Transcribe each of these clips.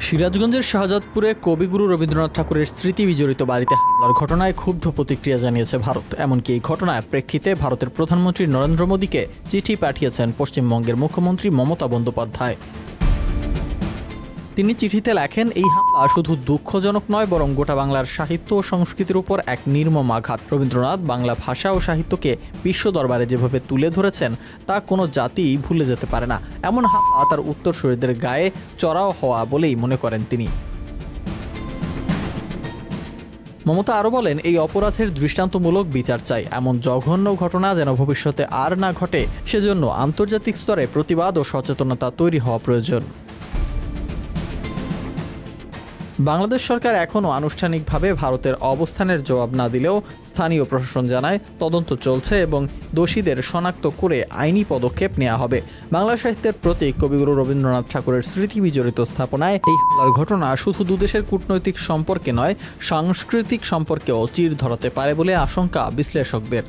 সিরাজগঞ্জের শাহজাদপুরে কবিগুরু রবীন্দ্রনাথ ঠাকুরের স্মৃতি বিজড়িত বাড়িতে হামলার ঘটনায় ক্ষুব্ধ প্রতিক্রিয়া জানিয়েছে ভারত। এমনকি এই ঘটনার প্রেক্ষিতে ভারতের প্রধানমন্ত্রী নরেন্দ্র মোদীকে চিঠি পাঠিয়েছেন পশ্চিমবঙ্গের মুখ্যমন্ত্রী মমতা বন্দ্যোপাধ্যায়। তিনি চিঠিতে লেখেন, এই হামলা শুধু দুঃখজনক নয়, বরং গোটা বাংলার সাহিত্য ও সংস্কৃতির উপর এক নির্মম আঘাত। রবীন্দ্রনাথ বাংলা ভাষা ও সাহিত্যকে বিশ্ব দরবারে যেভাবে তুলে ধরেছেন তা কোনো জাতিই ভুলে যেতে পারে না। এমন হামলা তার উত্তরসূরিদের গায়ে চড়াও হওয়া বলেই মনে করেন তিনি। মমতা আরও বলেন, এই অপরাধের দৃষ্টান্তমূলক বিচার চাই। এমন জঘন্য ঘটনা যেন ভবিষ্যতে আর না ঘটে, সেজন্য আন্তর্জাতিক স্তরে প্রতিবাদ ও সচেতনতা তৈরি হওয়া প্রয়োজন। বাংলাদেশ সরকার এখনও আনুষ্ঠানিকভাবে ভারতের অবস্থানের জবাব না দিলেও স্থানীয় প্রশাসন জানায় তদন্ত চলছে এবং দোষীদের শনাক্ত করে আইনি পদক্ষেপ নেওয়া হবে। বাংলা সাহিত্যের প্রতীক কবিগুরু রবীন্দ্রনাথ ঠাকুরের স্মৃতি বিজড়িত স্থাপনায় এই হামলার ঘটনা শুধু দুদেশের কূটনৈতিক সম্পর্কে নয়, সাংস্কৃতিক সম্পর্কেও চির ধরাতে পারে বলে আশঙ্কা বিশ্লেষকদের।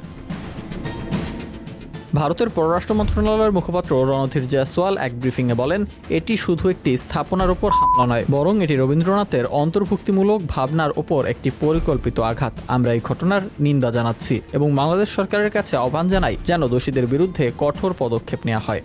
ভারতের পররাষ্ট্র মন্ত্রণালয়ের মুখপাত্র রণধীর জয়সওয়াল এক ব্রিফিংয়ে বলেন, এটি শুধু একটি স্থাপনার ওপর হামলা নয়, বরং এটি রবীন্দ্রনাথের অন্তর্ভুক্তিমূলক ভাবনার ওপর একটি পরিকল্পিত আঘাত। আমরা এই ঘটনার নিন্দা জানাচ্ছি এবং বাংলাদেশ সরকারের কাছে আহ্বান জানাই যেন দোষীদের বিরুদ্ধে কঠোর পদক্ষেপ নেওয়া হয়।